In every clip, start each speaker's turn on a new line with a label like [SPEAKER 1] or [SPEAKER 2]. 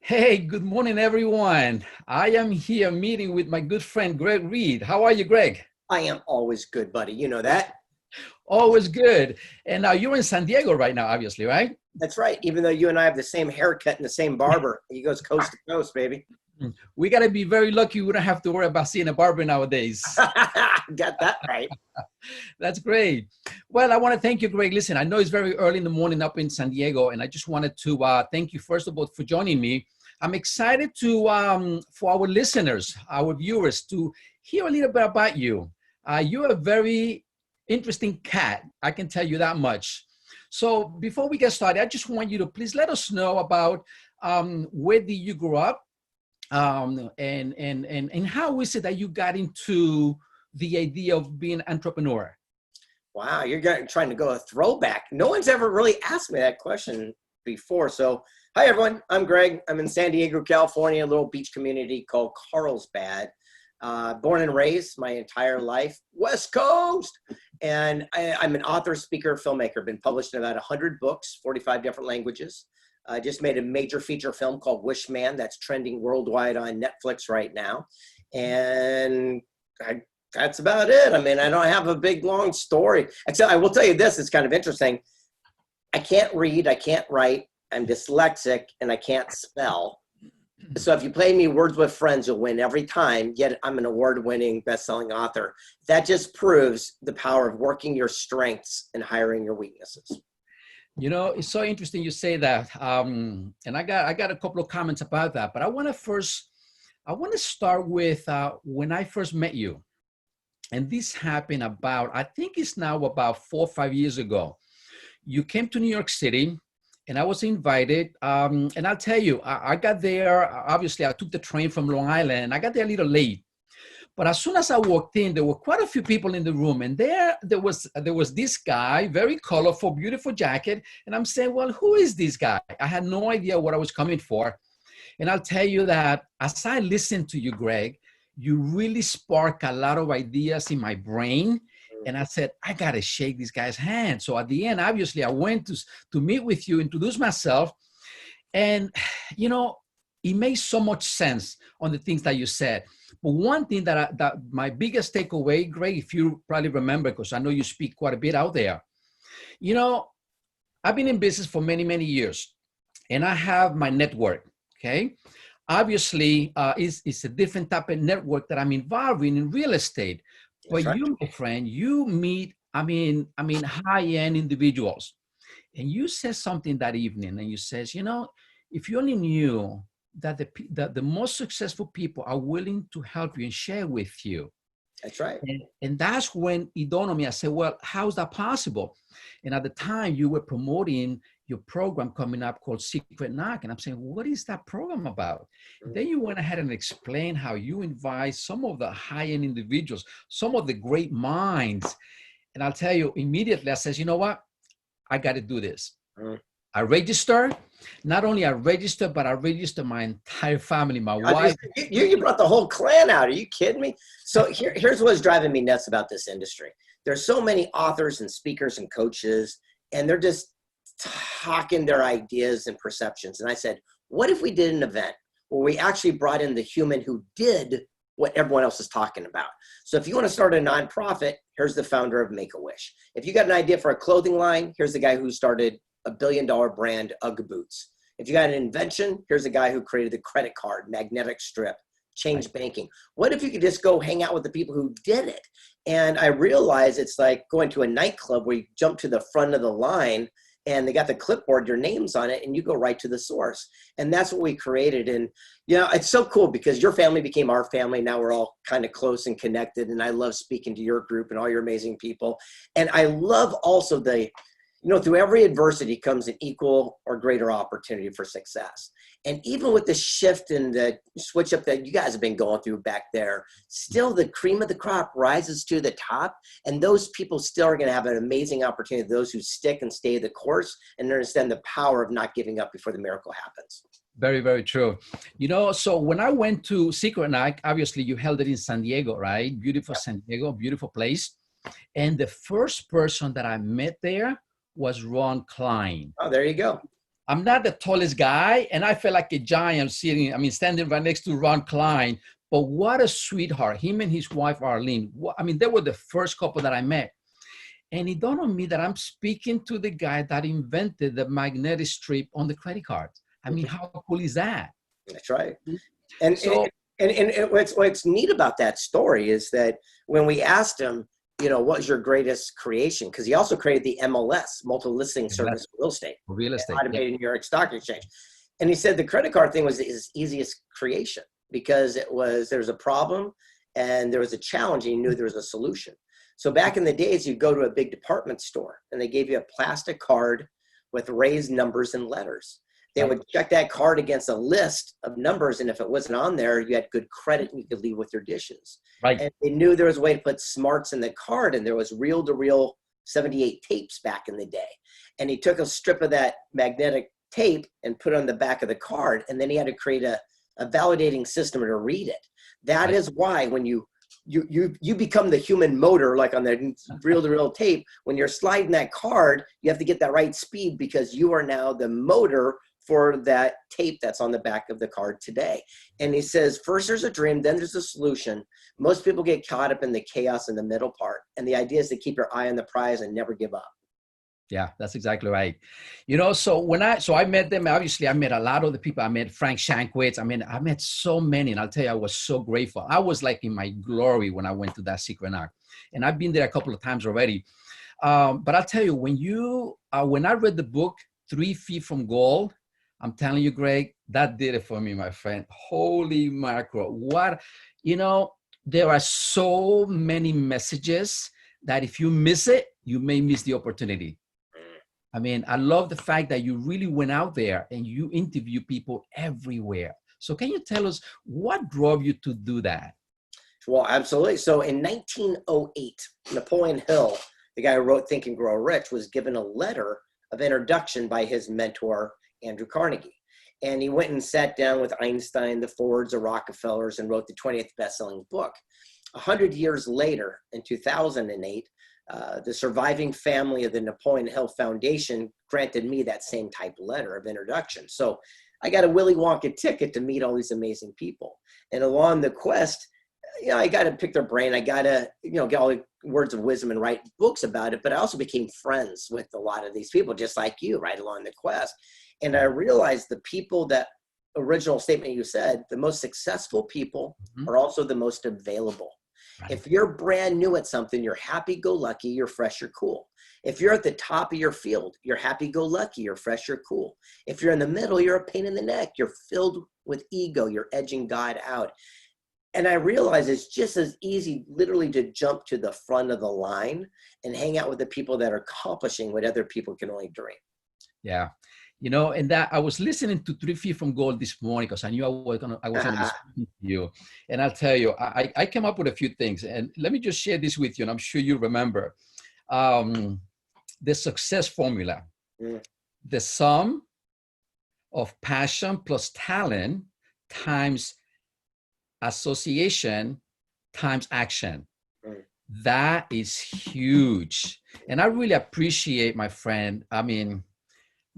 [SPEAKER 1] Hey, good morning, everyone. I am here meeting with my good friend, Reid. How are you, Greg?
[SPEAKER 2] I am always good, buddy. You know that?
[SPEAKER 1] Always good. And you're in San Diego right now, obviously, right?
[SPEAKER 2] That's right. Even though you and I have the same haircut and the same barber, he goes coast to coast, baby.
[SPEAKER 1] We got to be very lucky we don't have to worry about seeing a barber nowadays.
[SPEAKER 2] Got that right.
[SPEAKER 1] That's great. Well, I want to thank you, Greg. Listen, I know it's very early in the morning up in San Diego, and I just wanted to thank you, first of all, for joining me. I'm excited to for our listeners, our viewers, to hear a little bit about you. You're a very interesting cat. I can tell you that much. So before we get started, I just want you to please let us know about where did you grow up, and how is it that you got into the idea of being an entrepreneur?
[SPEAKER 2] Wow, trying to go a throwback. No one's ever really asked me that question before. So, hi, everyone. I'm Greg. I'm in San Diego, California, a little beach community called Carlsbad. Born and raised my entire life, West Coast. And I'm an author, speaker, filmmaker. Been published in about 100 books, 45 different languages. I just made a major feature film called Wish Man that's trending worldwide on Netflix right now. And that's about it. I mean, I don't have a big, long story. Except I will tell you this, it's kind of interesting. I can't read, I can't write, I'm dyslexic, and I can't spell. So if you play me Words with Friends, you'll win every time, yet I'm an award-winning, best-selling author. That just proves the power of working your strengths and hiring your weaknesses.
[SPEAKER 1] You know, it's so interesting you say that, and I got a couple of comments about that. But I want to start with when I first met you, and this happened about, I think it's now about 4 or 5 years ago. You came to New York City, and I was invited. And I'll tell you, I got there. Obviously, I took the train from Long Island, and I got there a little late. But as soon as I walked in, there were quite a few people in the room, and there was this guy, very colorful, beautiful jacket, and I'm saying, well, who is this guy? I had no idea what I was coming for, and I'll tell you that as I listened to you, Greg, you really spark a lot of ideas in my brain, and I said, I gotta shake this guy's hand. So at the end, obviously, I went to meet with you, introduce myself, and you know, it made so much sense on the things that you said. But one thing that my biggest takeaway, Greg, if you probably remember, because I know you speak quite a bit out there, you know, I've been in business for many, many years, and I have my network, okay? Obviously, it's a different type of network that I'm involved in real estate. But
[SPEAKER 2] That's right.
[SPEAKER 1] you, my friend, you meet, high-end individuals. And you said something that evening, and you says, you know, if you only knew that the most successful people are willing to help you and share with you.
[SPEAKER 2] That's right.
[SPEAKER 1] And that's when it dawned on me. I said, well, how is that possible? And at the time you were promoting your program coming up called Secret Knock. And I'm saying, what is that program about? And then you went ahead and explained how you invite some of the high-end individuals, some of the great minds. And I'll tell you immediately, I says, you know what? I got to do this. I registered. Not only I registered, but I registered my entire family, my wife.
[SPEAKER 2] You brought the whole clan out. Are you kidding me? So here's what's driving me nuts about this industry. There's so many authors and speakers and coaches, and they're just talking their ideas and perceptions. And I said, what if we did an event where we actually brought in the human who did what everyone else is talking about? So if you want to start a nonprofit, here's the founder of Make-A-Wish. If you got an idea for a clothing line, here's the guy who started a billion-dollar brand, UGG boots. If you got an invention, here's a guy who created the credit card, magnetic strip, change banking. What if you could just go hang out with the people who did it? And I realized it's like going to a nightclub where you jump to the front of the line and they got the clipboard, your name's on it, and you go right to the source. And that's what we created. And, you know, it's so cool because your family became our family. Now we're all kind of close and connected. And I love speaking to your group and all your amazing people. And I love also you know, through every adversity comes an equal or greater opportunity for success. And even with the shift and the switch up that you guys have been going through back there, still the cream of the crop rises to the top. And those people still are going to have an amazing opportunity, those who stick and stay the course and understand the power of not giving up before the miracle happens.
[SPEAKER 1] Very, very true. You know, so when I went to Secret Night, obviously you held it in San Diego, right? Beautiful San Diego, beautiful place. And the first person that I met there was Ron Klein.
[SPEAKER 2] Oh, there you go.
[SPEAKER 1] I'm not the tallest guy, and I felt like a giant standing right next to Ron Klein. But what a sweetheart. Him and his wife, Arlene. I mean, they were the first couple that I met. And it dawned on me that I'm speaking to the guy that invented the magnetic strip on the credit card. I mean, how cool is that?
[SPEAKER 2] That's right. And
[SPEAKER 1] So,
[SPEAKER 2] and what's neat about that story is that when we asked him, you know, what was your greatest creation? Because he also created the MLS, multiple listing service for
[SPEAKER 1] real estate,
[SPEAKER 2] automated New York Stock Exchange. And he said the credit card thing was his easiest creation because there was a problem and there was a challenge and he knew there was a solution. So back in the days, you'd go to a big department store and they gave you a plastic card with raised numbers and letters. They would check that card against a list of numbers, and if it wasn't on there, you had good credit and you could leave with your dishes.
[SPEAKER 1] Right.
[SPEAKER 2] And they knew there was a way to put smarts in the card, and there was reel-to-reel 78 tapes back in the day. And he took a strip of that magnetic tape and put it on the back of the card, and then he had to create a validating system to read it. That is why when you become the human motor, like on the reel-to-reel tape, when you're sliding that card, you have to get that right speed because you are now the motor for that tape that's on the back of the card today. And he says, first there's a dream, then there's a solution. Most people get caught up in the chaos in the middle part. And the idea is to keep your eye on the prize and never give up.
[SPEAKER 1] Yeah, that's exactly right. You know, so I met them, obviously I met a lot of the people. I met Frank Shankwitz. I mean, I met so many, and I'll tell you, I was so grateful. I was like in my glory when I went to that secret knock, and I've been there a couple of times already. But I'll tell you, when I read the book, 3 Feet from Gold, I'm telling you, Greg, that did it for me, my friend. Holy macro. What, you know, there are so many messages that if you miss it, you may miss the opportunity. I mean, I love the fact that you really went out there and you interview people everywhere. So can you tell us what drove you to do that?
[SPEAKER 2] Well, absolutely. So in 1908, Napoleon Hill, the guy who wrote Think and Grow Rich, was given a letter of introduction by his mentor, Andrew Carnegie. And he went and sat down with Einstein, the Fords, the Rockefellers, and wrote the 20th best-selling book. 100 years later, in 2008, the surviving family of the Napoleon Hill Foundation granted me that same type of letter of introduction. So I got a Willy Wonka ticket to meet all these amazing people. And along the quest, you know, I got to pick their brain. I got to, you know, get all the words of wisdom and write books about it. But I also became friends with a lot of these people, just like you, right along the quest. And I realized the people, that original statement you said, the most successful people are also the most available. Right. If you're brand new at something, you're happy-go-lucky, you're fresh, you're cool. If you're at the top of your field, you're happy-go-lucky, you're fresh, you're cool. If you're in the middle, you're a pain in the neck, you're filled with ego, you're edging God out. And I realize it's just as easy literally to jump to the front of the line and hang out with the people that are accomplishing what other people can only dream.
[SPEAKER 1] Yeah. You know, and that I was listening to 3 Feet from Gold this morning because I knew I was going to be speaking to you. And I'll tell you, I came up with a few things. And let me just share this with you, and I'm sure you remember. The success formula. The sum of passion plus talent times association times action. That is huge. And I really appreciate, my friend, I mean,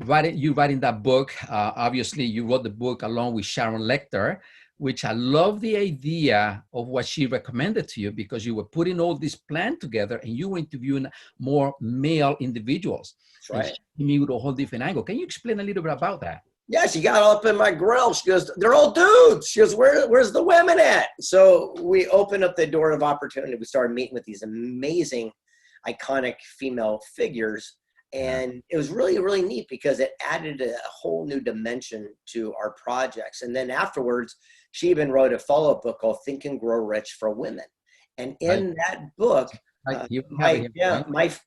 [SPEAKER 1] writing that book. Obviously, you wrote the book along with Sharon Lecter, which I love the idea of what she recommended to you, because you were putting all this plan together and you were interviewing more male individuals. That's right. And she me with a whole different angle. Can you explain a little bit about that?
[SPEAKER 2] Yeah, she got all up in my grill. She goes, they're all dudes. She goes, where's the women at? So we opened up the door of opportunity. We started meeting with these amazing, iconic female figures. And it was really, really neat because it added a whole new dimension to our projects. And then afterwards, she even wrote a follow-up book called Think and Grow Rich for Women. And in that book,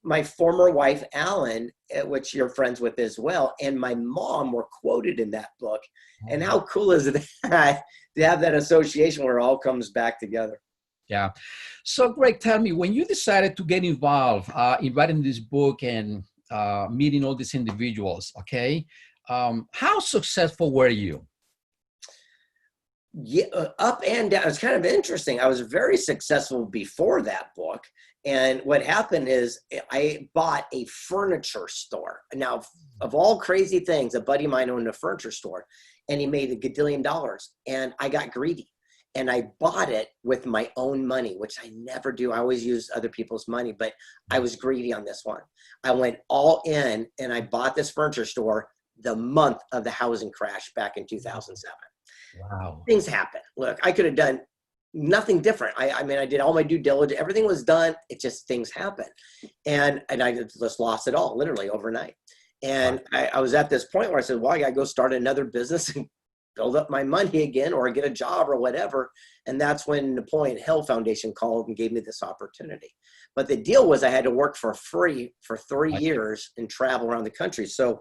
[SPEAKER 2] my former wife, Alan, which you're friends with as well, and my mom were quoted in that book. And how cool is that to have that association where it all comes back together?
[SPEAKER 1] Yeah. So Greg, tell me, when you decided to get involved in writing this book and meeting all these individuals, okay, how successful were you?
[SPEAKER 2] Yeah, up and down. It's kind of interesting. I was very successful before that book. And what happened is I bought a furniture store. Now, of all crazy things, a buddy of mine owned a furniture store and he made $1 gajillion. And I got greedy and I bought it with my own money, which I never do. I always use other people's money, but I was greedy on this one. I went all in and I bought this furniture store the month of the housing crash back in 2007.
[SPEAKER 1] Wow.
[SPEAKER 2] Things happen. Look, I could have done nothing different. I mean, I did all my due diligence. Everything was done. It just, things happen. And I just lost it all literally overnight. And I was at this point where I said, well, I got to go start another business and build up my money again or get a job or whatever. And that's when Napoleon Hill Foundation called and gave me this opportunity. But the deal was I had to work for free for 3 years and travel around the country. So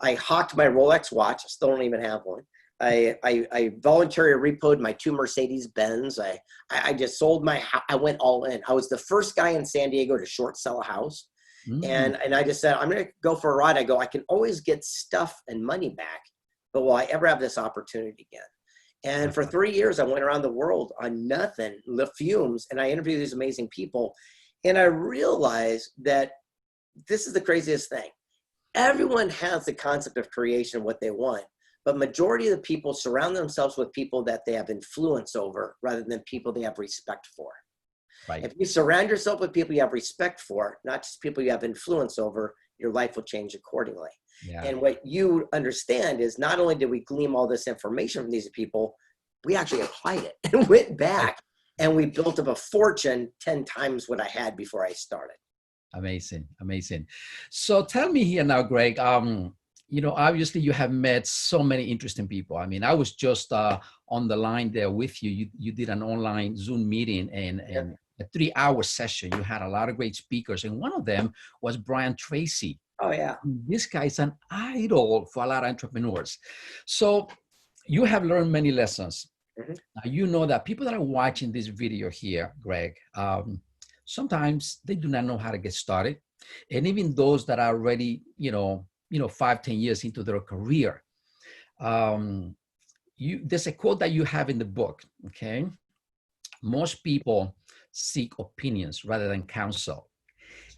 [SPEAKER 2] I hawked my Rolex watch. I still don't even have one. I voluntarily repoed my 2 Mercedes Benz. I just sold I went all in. I was the first guy in San Diego to short sell a house. And I just said, I'm going to go for a ride. I go, I can always get stuff and money back, but will I ever have this opportunity again? And for 3 years, I went around the world on nothing, the fumes, and I interviewed these amazing people. And I realized that this is the craziest thing. Everyone has the concept of creation, what they want. But majority of the people surround themselves with people that they have influence over rather than people they have respect for.
[SPEAKER 1] Right.
[SPEAKER 2] If you surround yourself with people you have respect for, not just people you have influence over, your life will change accordingly.
[SPEAKER 1] Yeah.
[SPEAKER 2] And what you understand is not only did we glean all this information from these people, we actually applied it and went back and we built up a fortune 10 times what I had before I started.
[SPEAKER 1] Amazing. Amazing. So tell me here now, Greg, you know, obviously you have met so many interesting people. I mean, I was just on the line there with you. You did an online Zoom meeting and a 3-hour session. You had a lot of great speakers. And one of them was Brian Tracy.
[SPEAKER 2] Oh, yeah.
[SPEAKER 1] This guy is an idol for a lot of entrepreneurs. So you have learned many lessons. Now, you know that people that are watching this video here, Greg, sometimes they do not know how to get started. And even those that are already, 5-10 years into their career. There's a quote that you have in the book, okay? Most people seek opinions rather than counsel.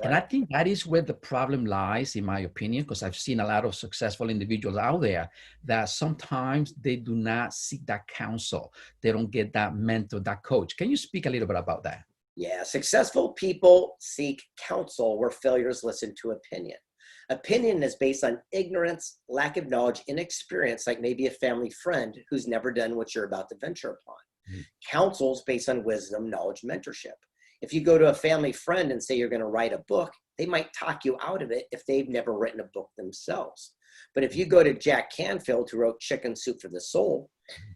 [SPEAKER 1] Right. And I think that is where the problem lies, in my opinion, because I've seen a lot of successful individuals out there that sometimes they do not seek that counsel. They don't get that mentor, that coach. Can you speak a little bit about that?
[SPEAKER 2] Yeah, successful people seek counsel where failures listen to opinion. Opinion is based on ignorance, lack of knowledge, inexperience, like maybe a family friend who's never done what you're about to venture upon. Counsel is based on wisdom, knowledge, mentorship. If you go to a family friend and say you're going to write a book, they might talk you out of it if they've never written a book themselves. But if you go to Jack Canfield, who wrote Chicken Soup for the Soul,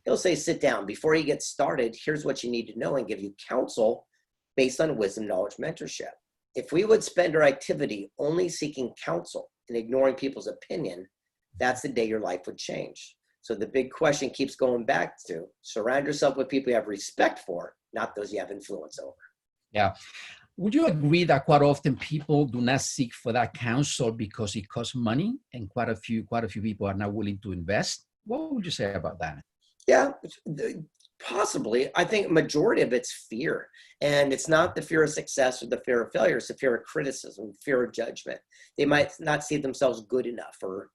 [SPEAKER 2] he'll say, sit down. Before you get started, here's what you need to know, and give you counsel based on wisdom, knowledge, mentorship. If we would spend our activity only seeking counsel and ignoring people's opinion, that's the day your life would change. So the big question keeps going back to surround yourself with people you have respect for, not those you have influence over.
[SPEAKER 1] Yeah. Would you agree that quite often people do not seek for that counsel because it costs money and quite a few people are not willing to invest? What would you say about that?
[SPEAKER 2] Yeah, possibly. I think majority of it's fear. And it's not the fear of success or the fear of failure. It's the fear of criticism, fear of judgment. They might not see themselves good enough, or,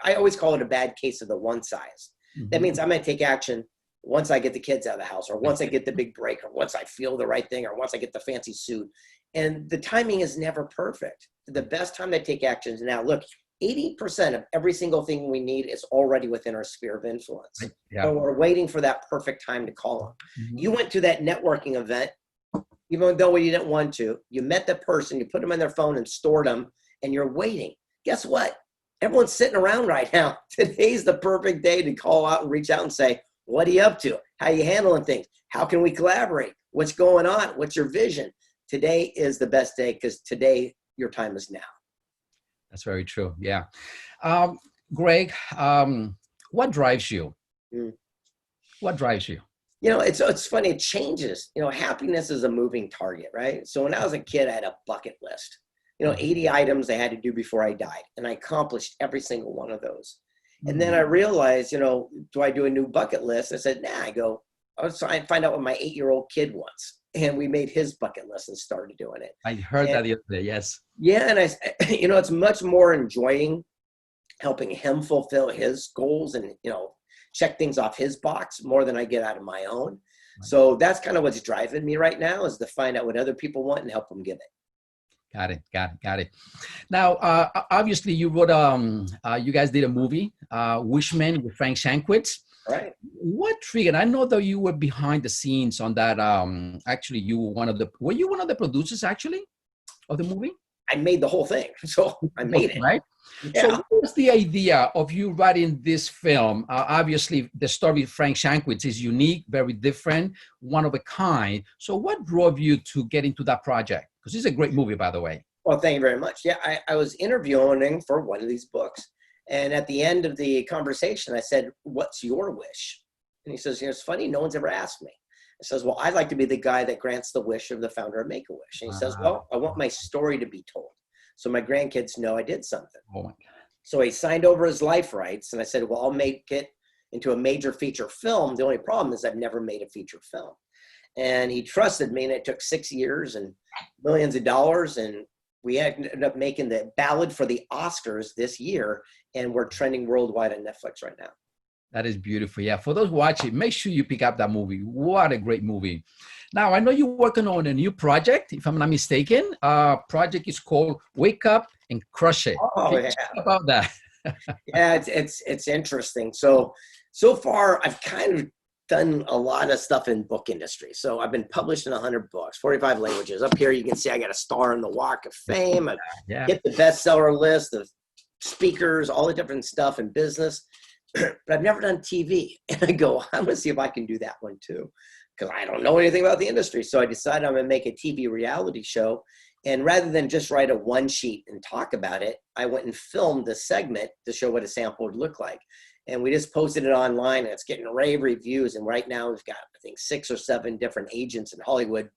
[SPEAKER 2] I always call it a bad case of the one size. That means I'm going to take action once I get the kids out of the house, or once I get the big break, or once I feel the right thing, or once I get the fancy suit. And the timing is never perfect. The best time to take action is now. Look, 80% of every single thing we need is already within our sphere of influence. Yeah. So we're waiting for that perfect time to call them. You went to that networking event, even though you didn't want to. You met the person, you put them in their phone and stored them, and you're waiting. Guess what? Everyone's sitting around right now. Today's the perfect day to call out and reach out and say, what are you up to? How are you handling things? How can we collaborate? What's going on? What's your vision? Today is the best day, because today your time is now.
[SPEAKER 1] That's very true. Yeah. Greg, what drives you? What drives you?
[SPEAKER 2] It's funny. It changes. Happiness is a moving target, right? So when I was a kid, I had a bucket list, 80 items I had to do before I died. And I accomplished every single one of those. And then I realized, do I do a new bucket list? I said, nah. I go, I was trying to find out what my 8-year-old kid wants. And we made his bucket list and started doing it.
[SPEAKER 1] I heard
[SPEAKER 2] And
[SPEAKER 1] that the other day. Yes.
[SPEAKER 2] yeah, and it's much more enjoying helping him fulfill his goals and, check things off his box more than I get out of my own.
[SPEAKER 1] Right.
[SPEAKER 2] So that's kind of what's driving me right now, is to find out what other people want and help them give it.
[SPEAKER 1] Got it. Now, obviously, you wrote. You guys did a movie, Wishman, with Frank Shankwitz.
[SPEAKER 2] Right.
[SPEAKER 1] What triggered? I know that you were behind the scenes on that. Actually, were you one of the producers actually of the movie?
[SPEAKER 2] I made the whole thing, so I made it.
[SPEAKER 1] Right.
[SPEAKER 2] Yeah.
[SPEAKER 1] So, what was the idea of you writing this film? Obviously, the story of Frank Shankwitz is unique, very different, one of a kind. So, what drove you to get into that project? Because it's a great movie, by the way.
[SPEAKER 2] Well, thank you very much. Yeah, I was interviewing for one of these books. And at the end of the conversation, I said, "What's your wish?" And he says, "It's funny, no one's ever asked me." I says, "Well, I'd like to be the guy that grants the wish of the founder of Make-A-Wish." And he says, "Well, I want my story to be told, so my grandkids know I did something."
[SPEAKER 1] Oh my God.
[SPEAKER 2] So he signed over his life rights. And I said, "Well, I'll make it into a major feature film. The only problem is I've never made a feature film." And he trusted me, and it took 6 years and millions of dollars. And we ended up making the ballad for the Oscars this year, and we're trending worldwide on Netflix right now.
[SPEAKER 1] That is beautiful. Yeah, for those watching, make sure you pick up that movie. What a great movie. Now, I know you're working on a new project, if I'm not mistaken. Project is called Wake Up and Crush It.
[SPEAKER 2] Oh,
[SPEAKER 1] Can you
[SPEAKER 2] yeah.
[SPEAKER 1] talk about that?
[SPEAKER 2] Yeah, it's interesting. So far, I've kind of done a lot of stuff in book industry. So I've been published in 100 books, 45 languages. Up here, you can see I got a star on the Walk of Fame. I've hit the bestseller list of speakers, all the different stuff in business. But I've never done TV. And I go, I'm going to see if I can do that one too, because I don't know anything about the industry. So I decided I'm going to make a TV reality show. And rather than just write a one sheet and talk about it, I went and filmed the segment to show what a sample would look like. And we just posted it online, and it's getting rave reviews. And right now we've got, I think, 6 or 7 different agents in Hollywood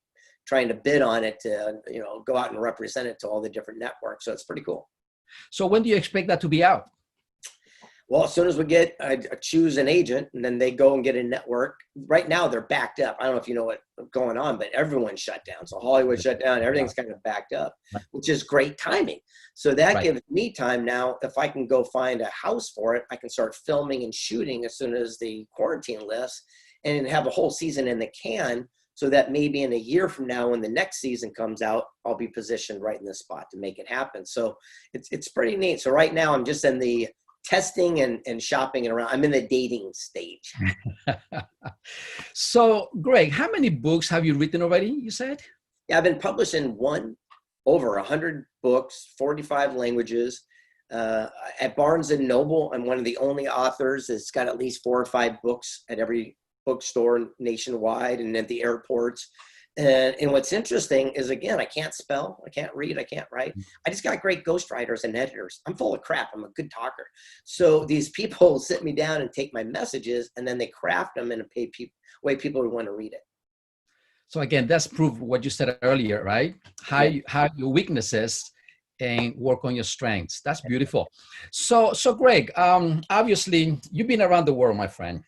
[SPEAKER 2] trying to bid on it to, go out and represent it to all the different networks. So it's pretty cool.
[SPEAKER 1] So when do you expect that to be out?
[SPEAKER 2] Well, as soon as I choose an agent, and then they go and get a network. Right now they're backed up. I don't know if you know what's going on, but everyone's shut down. So Hollywood shut down. Everything's kind of backed up, which is great timing. So that gives me time now. If I can go find a house for it, I can start filming and shooting as soon as the quarantine lifts, and have a whole season in the can, so that maybe in a year from now, when the next season comes out, I'll be positioned right in the spot to make it happen. So it's pretty neat. So right now I'm just in the testing and shopping and around. I'm in the dating stage.
[SPEAKER 1] So, Greg, how many books have you written already, you said?
[SPEAKER 2] Yeah, I've been published in over 100 books, 45 languages. At Barnes & Noble, I'm one of the only authors that's got at least 4 or 5 books at every bookstore nationwide and at the airports. And what's interesting is, again, I can't spell, I can't read, I can't write. I just got great ghostwriters and editors. I'm full of crap. I'm a good talker. So these people sit me down and take my messages, and then they craft them in a way people would want to read it.
[SPEAKER 1] So again, that's proof of what you said earlier, right? How you have your weaknesses and work on your strengths. That's beautiful. So Greg, obviously you've been around the world, my friend,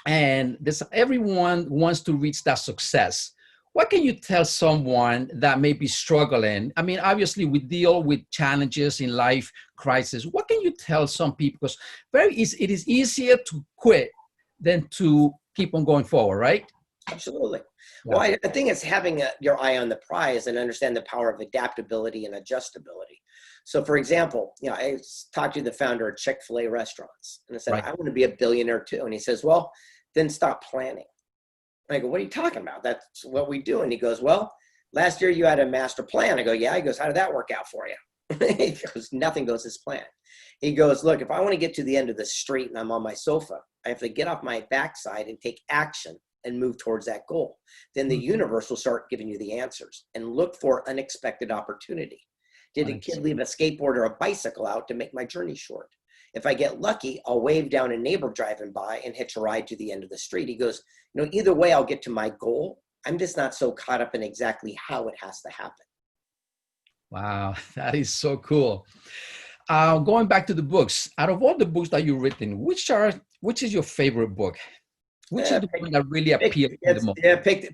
[SPEAKER 1] and everyone wants to reach that success. What can you tell someone that may be struggling? I mean, obviously we deal with challenges in life, crisis. What can you tell some people? Because it is easier to quit than to keep on going forward, right?
[SPEAKER 2] Absolutely.
[SPEAKER 1] Yeah.
[SPEAKER 2] Well, I think it's having your eye on the prize and understand the power of adaptability and adjustability. So for example, I talked to the founder of Chick-fil-A restaurants, and I said, I want to be a billionaire too. And he says, well, then stop planning. I go, what are you talking about? That's what we do. And he goes, well, last year you had a master plan. I go, yeah. He goes, how did that work out for you? He goes, nothing goes as planned. He goes, look, if I want to get to the end of the street and I'm on my sofa, I have to get off my backside and take action and move towards that goal. Then the universe will start giving you the answers, and look for unexpected opportunity. Did a kid leave a skateboard or a bicycle out to make my journey short? If I get lucky, I'll wave down a neighbor driving by and hitch a ride to the end of the street. He goes, either way, I'll get to my goal. I'm just not so caught up in exactly how it has to happen.
[SPEAKER 1] Wow, that is so cool. Going back to the books, out of all the books that you've written, which is your favorite book? Which is
[SPEAKER 2] Yeah,
[SPEAKER 1] the one that really appealed to you the most?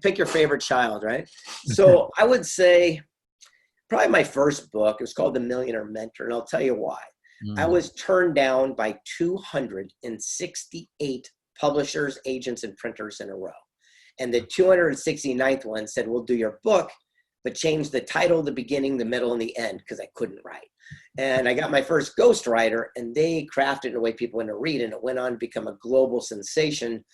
[SPEAKER 2] pick your favorite child, right? So I would say probably my first book. It was called The Millionaire Mentor, and I'll tell you why. I
[SPEAKER 1] Mm.
[SPEAKER 2] was turned down by 268 publishers, agents, and printers in a row. And the 269th one said, we'll do your book, but change the title, the beginning, the middle, and the end, because I couldn't write. And I got my first ghostwriter, and they crafted it in a way people want to read, and it went on to become a global sensation,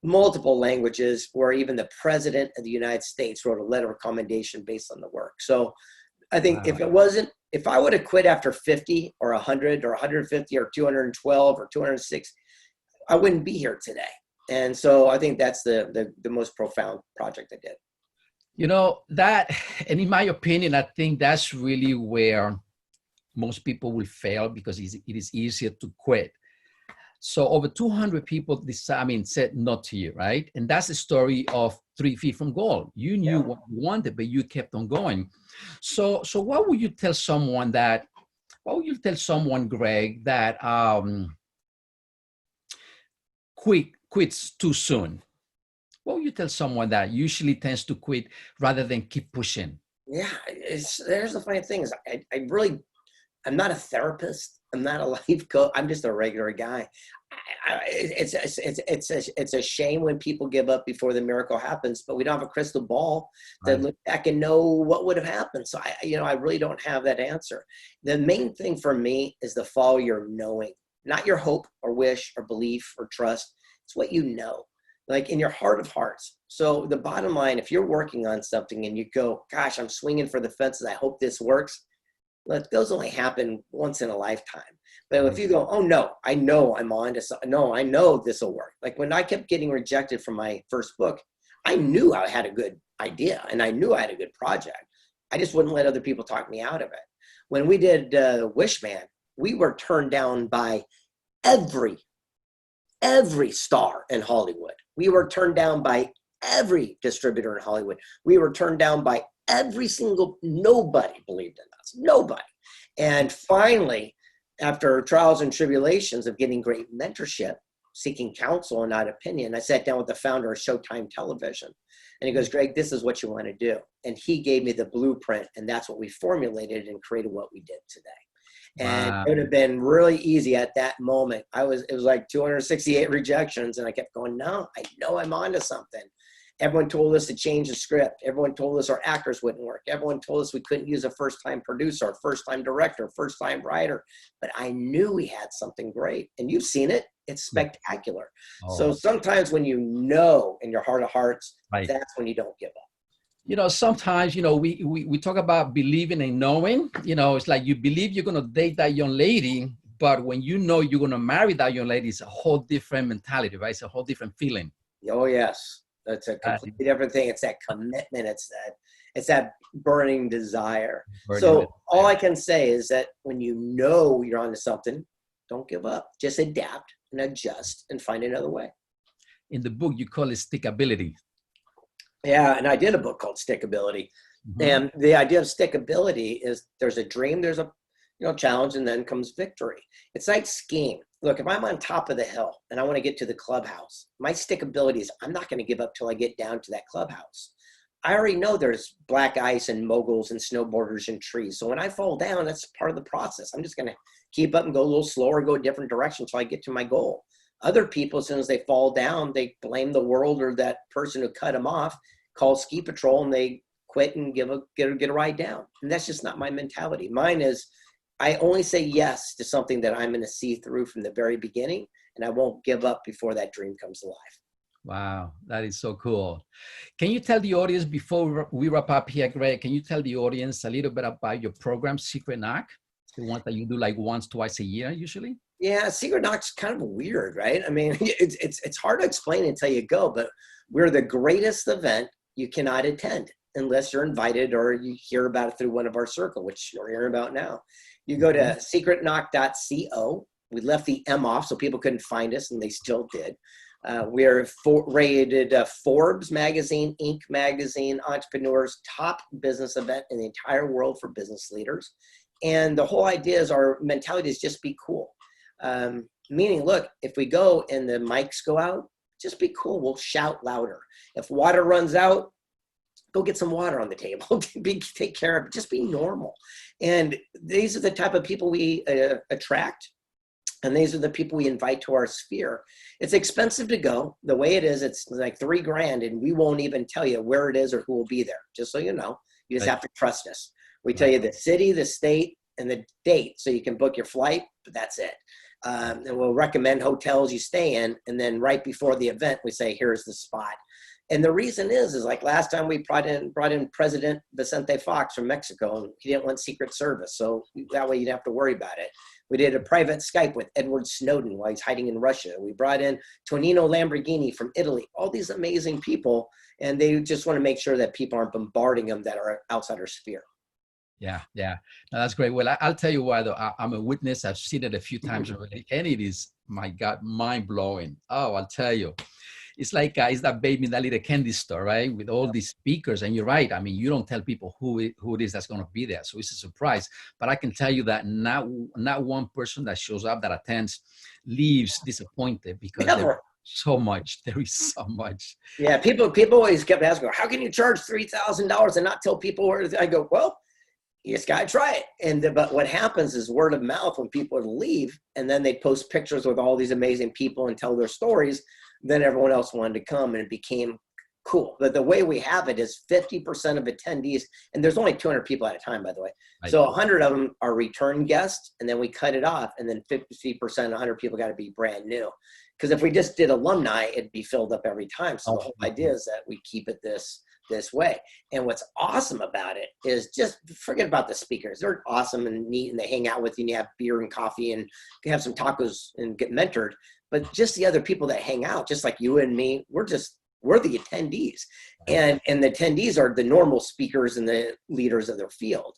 [SPEAKER 2] multiple languages, where even the president of the United States wrote a letter of commendation based on the work. So I think
[SPEAKER 1] Wow.
[SPEAKER 2] if I would have quit after 50 or 100 or 150 or 212 or 206, I wouldn't be here today. And so I think that's the most profound project I did.
[SPEAKER 1] You know, that, and in my opinion, I think that's really where most people will fail because it is easier to quit. So over 200 people said no to you, right? And that's the story of 3 Feet from Gold. You knew
[SPEAKER 2] Yeah.
[SPEAKER 1] what you wanted, but you kept on going. So what would you tell someone Greg, that quits too soon? What would you tell someone that usually tends to quit rather than keep pushing?
[SPEAKER 2] Yeah. There's the funny thing is I'm not a therapist. I'm not a life coach. I'm just a regular guy. It's a shame when people give up before the miracle happens, but we don't have a crystal ball to
[SPEAKER 1] Right.
[SPEAKER 2] look back and know what would have happened. So I really don't have that answer. The main thing for me is to follow your knowing, not your hope or wish or belief or trust. It's what you know, like in your heart of hearts. So the bottom line, if you're working on something and you go, gosh, I'm swinging for the fences, I hope this works. Let those only happen once in a lifetime. But if you go, oh no, I know I'm on to something. No, I know this will work. Like when I kept getting rejected from my first book, I knew I had a good idea and I knew I had a good project. I just wouldn't let other people talk me out of it. When we did Wishman, we were turned down by every star in Hollywood. We were turned down by every distributor in Hollywood. We were turned down by nobody believed in us. Nobody. And finally, after trials and tribulations of getting great mentorship, seeking counsel and not opinion, I sat down with the founder of Showtime Television. And he goes, Greg, this is what you want to do. And he gave me the blueprint. And that's what we formulated and created what we did today. And
[SPEAKER 1] Wow.
[SPEAKER 2] it would have been really easy at that moment. It was like 268 rejections. And I kept going, no, I know I'm onto something. Everyone told us to change the script. Everyone told us our actors wouldn't work. Everyone told us we couldn't use a first-time producer, a first-time director, first-time writer. But I knew we had something great. And you've seen it. It's spectacular. So
[SPEAKER 1] Oh,
[SPEAKER 2] sometimes when you know in your heart of hearts,
[SPEAKER 1] right.
[SPEAKER 2] that's when you don't give up.
[SPEAKER 1] You know, sometimes, we talk about believing and knowing. It's like you believe you're going to date that young lady, but when you know you're going to marry that young lady, it's a whole different mentality, right? It's a whole different feeling.
[SPEAKER 2] Oh, yes. That's a completely different thing. It's that commitment. It's that burning desire. So all I can say is that when you know you're onto something, don't give up. Just adapt and adjust and find another way.
[SPEAKER 1] In the book, you call it stickability.
[SPEAKER 2] Yeah, and I did a book called Stickability. Mm-hmm. And the idea of stickability is there's a dream, there's a challenge, and then comes victory. It's like skiing. Look, if I'm on top of the hill and I want to get to the clubhouse, my stickability is I'm not going to give up till I get down to that clubhouse. I already know there's black ice and moguls and snowboarders and trees. So when I fall down, that's part of the process. I'm just going to keep up and go a little slower, go a different direction until I get to my goal. Other people, as soon as they fall down, they blame the world or that person who cut them off, call ski patrol, and they quit and get a ride down. And that's just not my mentality. Mine is I only say yes to something that I'm going to see through from the very beginning, and I won't give up before that dream comes alive.
[SPEAKER 1] Wow, that is so cool. Can you tell the audience, before we wrap up here, Greg, can you tell the audience a little bit about your program, Secret Knock? The one that you do like once, twice a year, usually?
[SPEAKER 2] Yeah, Secret Knock's kind of weird, right? I mean, it's hard to explain until you go, but we're the greatest event you cannot attend unless you're invited or you hear about it through one of our circle, which you're hearing about now. You go to secretknock.co. We left the M off so people couldn't find us, and they still did. We're rated Forbes magazine, Inc. magazine, entrepreneurs, top business event in the entire world for business leaders. And the whole idea is our mentality is just be cool. Meaning, look, if we go and the mics go out, just be cool. We'll shout louder. If water runs out, go get some water on the table. Take care of it. Just be normal. And these are the type of people we attract. And these are the people we invite to our sphere. It's expensive to go. The way it is, it's like $3,000, and we won't even tell you where it is or who will be there. Just so you know, you just have to trust us. We tell you the city, the state, and the date, so you can book your flight, but that's it. And we'll recommend hotels you stay in. And then right before the event, we say, here's the spot. And the reason is like last time we brought in President Vicente Fox from Mexico, and he didn't want Secret Service. So that way you'd have to worry about it. We did a private Skype with Edward Snowden while he's hiding in Russia. We brought in Tonino Lamborghini from Italy, all these amazing people. And they just want to make sure that people aren't bombarding them that are outside our sphere.
[SPEAKER 1] Yeah. No, that's great. Well, I'll tell you why, though. I'm a witness. I've seen it a few times already, and it is, my God, mind blowing. Oh, I'll tell you. It's like it's that baby in that little candy store, right? With all these speakers. And you're right. I mean, you don't tell people who it is that's going to be there. So it's a surprise. But I can tell you that not one person that shows up, that attends, leaves disappointed, because there is so much.
[SPEAKER 2] Yeah, people always kept asking, how can you charge $3,000 and not tell people where? I go, well, you just gotta try it. But what happens is word of mouth when people leave, and then they post pictures with all these amazing people and tell their stories. Then everyone else wanted to come, and it became cool. But the way we have it is 50% of attendees, and there's only 200 people at a time, by the way. So 100 of them are return guests, and then we cut it off, and then 50%, 100 people got to be brand new. Because if we just did alumni, it'd be filled up every time. So the whole idea is that we keep it this way. And what's awesome about it is just forget about the speakers. They're awesome and neat, and they hang out with you, and you have beer and coffee and you have some tacos and get mentored. But just the other people that hang out, just like you and me, we're the attendees. And the attendees are the normal speakers and the leaders of their field.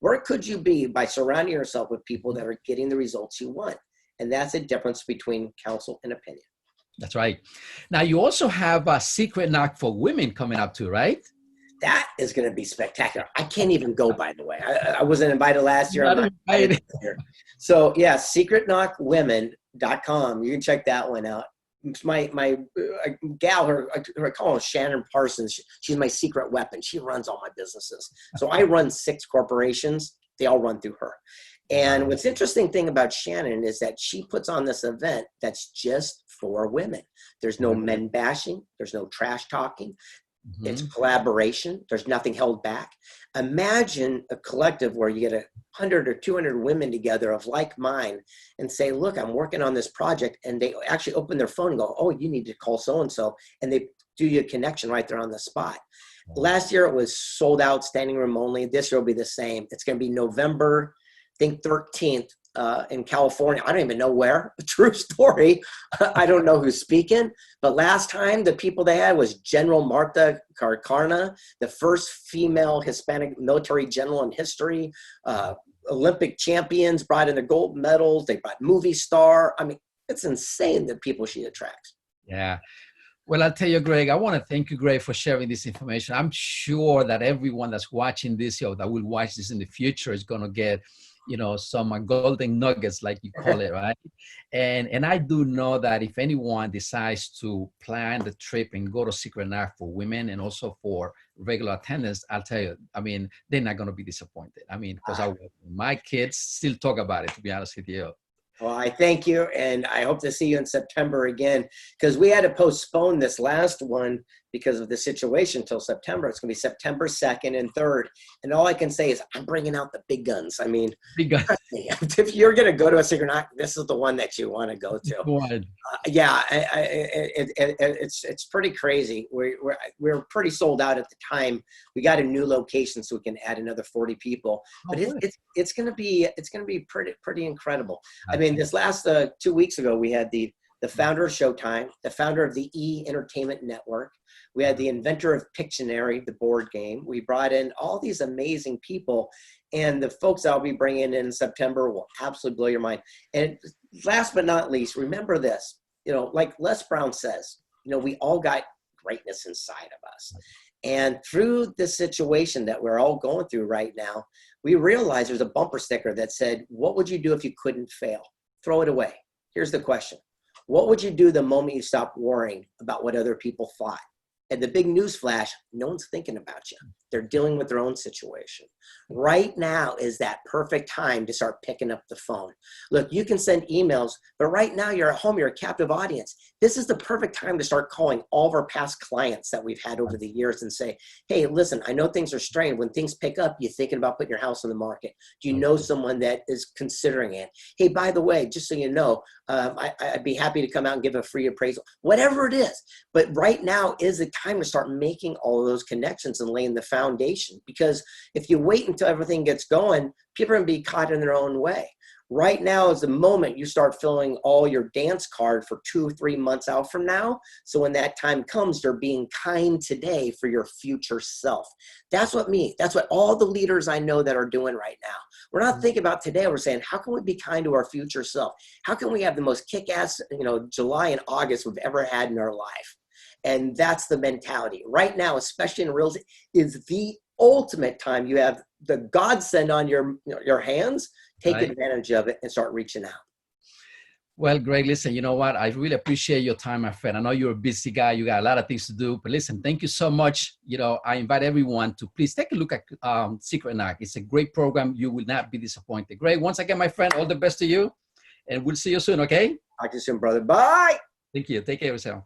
[SPEAKER 2] Where could you be by surrounding yourself with people that are getting the results you want? And that's the difference between counsel and opinion.
[SPEAKER 1] That's right. Now, you also have a secret knock for women coming up too, right?
[SPEAKER 2] That is going to be spectacular. I can't even go, by the way. I wasn't invited last year. I'm not invited this year. So yeah, secretknockwomen.com. You can check that one out. It's my gal, I call her Shannon Parsons. She's my secret weapon. She runs all my businesses. So I run 6 corporations. They all run through her. And what's interesting thing about Shannon is that she puts on this event that's just for women. There's no men bashing. There's no trash talking. It's collaboration. There's nothing held back. Imagine a collective where you get 100 or 200 women together of like mind and say, look, I'm working on this project. And they actually open their phone and go, oh, you need to call so-and-so. And they do you a connection right there on the spot. Last year, it was sold out, standing room only. This year will be the same. It's going to be November, I think 13th in California. I don't even know where. True story. I don't know who's speaking. But last time, the people they had was General Marta Carcana, the first female Hispanic military general in history. Olympic champions brought in their gold medals. They brought movie star. I mean, it's insane the people she attracts.
[SPEAKER 1] Yeah. Well, I'll tell you, Greg, I want to thank you, Greg, for sharing this information. I'm sure that everyone that's watching this, or that will watch this in the future, is going to get, some golden nuggets, like you call it, right? And I do know that if anyone decides to plan the trip and go to Secret Knock for women and also for regular attendance, I'll tell you, I mean, they're not going to be disappointed. I mean, because my kids still talk about it, to be honest with you.
[SPEAKER 2] Well, I thank you, and I hope to see you in September again, because we had to postpone this last one because of the situation till September. It's going to be September 2nd and 3rd, and all I can say is I'm bringing out the big guns. I mean,
[SPEAKER 1] big guns.
[SPEAKER 2] If you're going to go to a Secret Knock, this is the one that you want to go to. Yeah, it's pretty crazy. We're pretty sold out at the time. We got a new location, so we can add another 40 people. But it's going to be pretty incredible. I mean, this last 2 weeks ago, we had the founder of Showtime, the founder of the E! Entertainment Network. We had the inventor of Pictionary, the board game. We brought in all these amazing people, and the folks I'll be bringing in September will absolutely blow your mind. And last but not least, remember this, like Les Brown says, we all got greatness inside of us. And through the situation that we're all going through right now, we realized there's a bumper sticker that said, what would you do if you couldn't fail? Throw it away. Here's the question. What would you do the moment you stop worrying about what other people thought? And the big news flash, no one's thinking about you. They're dealing with their own situation. Right now is that perfect time to start picking up the phone. Look, you can send emails, but right now you're at home, you're a captive audience. This is the perfect time to start calling all of our past clients that we've had over the years and say, hey, listen, I know things are strained. When things pick up, you're thinking about putting your house on the market. Do you know someone that is considering it? Hey, by the way, just so you know, I'd be happy to come out and give a free appraisal, whatever it is. But right now is the time to start making all of those connections and laying the foundation. Because if you wait until everything gets going, people are going to be caught in their own way. Right now is the moment you start filling all your dance card for 2 or 3 months out from now. So when that time comes, you're being kind today for your future self. That's what all the leaders I know that are doing right now. We're not thinking about today. We're saying, how can we be kind to our future self? How can we have the most kick-ass, July and August we've ever had in our life? And that's the mentality right now, especially in real estate, is the ultimate time. You have the godsend on your hands. Take advantage of it and start reaching out.
[SPEAKER 1] Well, Greg, listen, you know what? I really appreciate your time, my friend. I know you're a busy guy. You got a lot of things to do, but listen, thank you so much. I invite everyone to please take a look at Secret Knock. It's a great program. You will not be disappointed. Greg, once again, my friend, all the best to you, and we'll see you soon, okay?
[SPEAKER 2] Talk to you soon, brother. Bye.
[SPEAKER 1] Thank you. Take care of yourself.